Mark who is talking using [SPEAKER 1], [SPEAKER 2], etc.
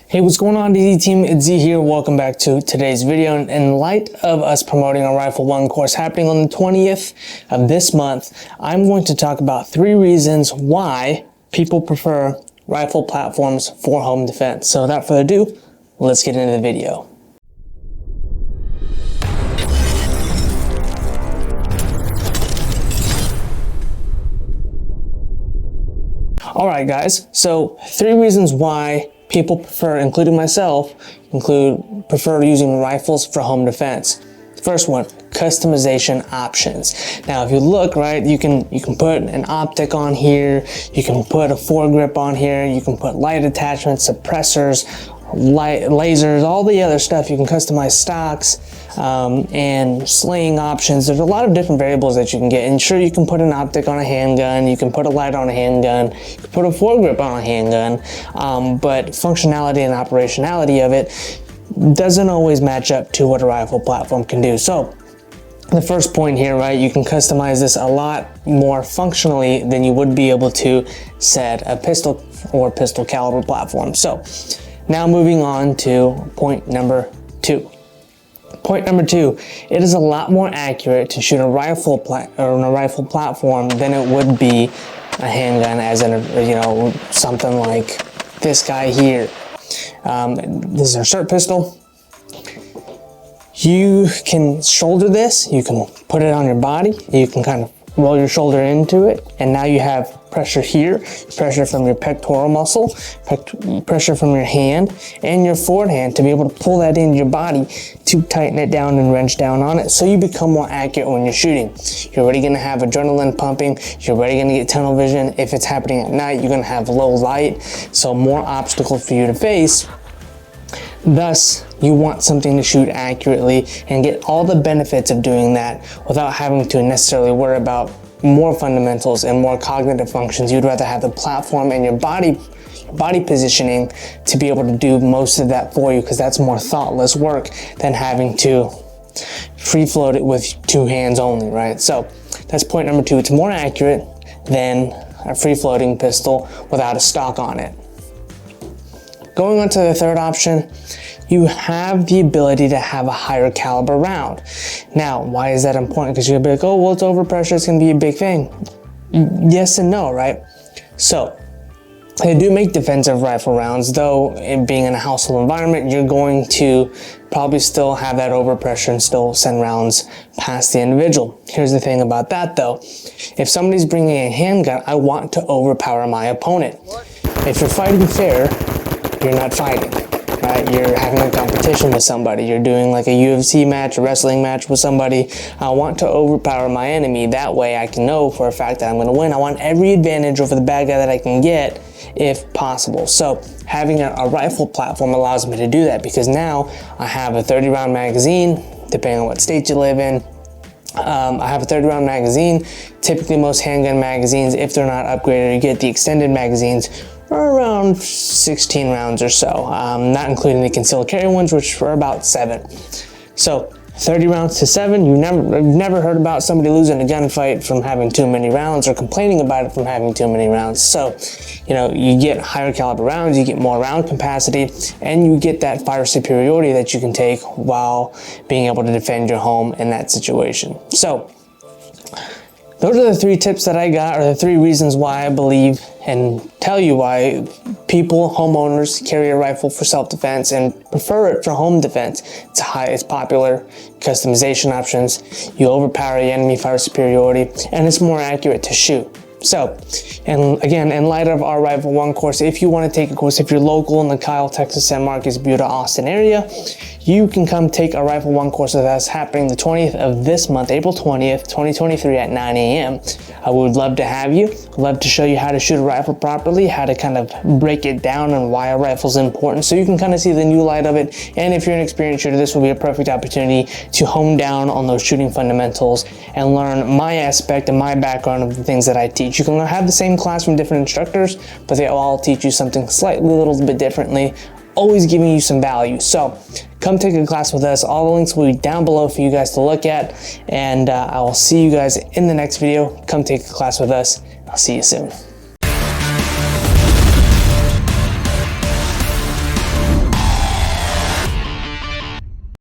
[SPEAKER 1] Hey, what's going on, DZ team? It's Z here. Welcome back to today's video. In light of us promoting our Rifle 1 course happening on the 20th of this month, I'm going to talk about 3 reasons why people prefer rifle platforms for home defense. So without further ado, let's get into the video. Alright guys, so 3 reasons why people prefer, including myself, prefer using rifles for home defense. First one, customization options. Now, if you look, right, you can put an optic on here, you can put a foregrip on here, you can put light attachments, suppressors, lasers, all the other stuff. You can customize stocks and sling options. There's a lot of different variables that you can get. And sure, you can put an optic on a handgun, you can put a light on a handgun, you can put a foregrip on a handgun, but functionality and operationality of it doesn't always match up to what a rifle platform can do. So the first point here, right, you can customize this a lot more functionally than you would be able to set a pistol or pistol caliber platform. So now moving on to point number 2. Point number 2, it is a lot more accurate to shoot a rifle platform than it would be a handgun, as in something like this guy here. This is a short pistol. You can shoulder this, you can put it on your body, you can kind of roll your shoulder into it, and now you have pressure here, pressure from your pectoral muscle, pressure from your hand and your forward hand to be able to pull that into your body to tighten it down and wrench down on it, so you become more accurate when you're shooting. You're already going to have adrenaline pumping, you're already going to get tunnel vision. If it's happening at night, you're going to have low light, so more obstacles for you to face. Thus, you want something to shoot accurately and get all the benefits of doing that without having to necessarily worry about more fundamentals and more cognitive functions. You'd rather have the platform and your body positioning to be able to do most of that for you, because that's more thoughtless work than having to free float it with 2 hands only, right? So that's point number 2. It's more accurate than a free floating pistol without a stock on it. Going on to the third option, you have the ability to have a higher caliber round. Now, why is that important? Because you're gonna be like, oh, well, it's overpressure, it's gonna be a big thing. Yes and no, right? So, they do make defensive rifle rounds, though it being in a household environment, you're going to probably still have that overpressure and still send rounds past the individual. Here's the thing about that though. If somebody's bringing a handgun, I want to overpower my opponent. If you're fighting fair, you're not fighting, right? You're having a competition with somebody. You're doing like a UFC match, a wrestling match with somebody. I want to overpower my enemy. That way I can know for a fact that I'm going to win. I want every advantage over the bad guy that I can get if possible. So having a rifle platform allows me to do that, because now I have a 30-round magazine, depending on what state you live in. I have a 30-round magazine. Typically most handgun magazines, if they're not upgraded, you get the extended magazines, are around 16 rounds or so, not including the concealed carry ones, which are about 7. So 30 rounds to 7, you've never heard about somebody losing a gunfight from having too many rounds or complaining about it from having too many rounds. So, you get higher caliber rounds, you get more round capacity, and you get that fire superiority that you can take while being able to defend your home in that situation. So those are the 3 tips that I got, or the 3 reasons why I believe and tell you why people, homeowners, carry a rifle for self-defense and prefer it for home defense. It's popular, customization options, you overpower the enemy, fire superiority, and it's more accurate to shoot. So, and again, in light of our Rifle 1 course, if you want to take a course, if you're local in the Kyle, Texas, San Marcos, Buda, Austin area, you can come take a Rifle 1 course with us happening the 20th of this month, April 20th, 2023 at 9 a.m. We would love to have you. Love to show you how to shoot a rifle properly, how to kind of break it down and why a rifle is important, so you can kind of see the new light of it. And if you're an experienced shooter, this will be a perfect opportunity to hone down on those shooting fundamentals and learn my aspect and my background of the things that I teach. You can have the same class from different instructors, but they all teach you something slightly, a little bit differently, always giving you some value. So come take a class with us. All the links will be down below for you guys to look at, and I will see you guys in the next video. Come take a class with us. I'll see you soon.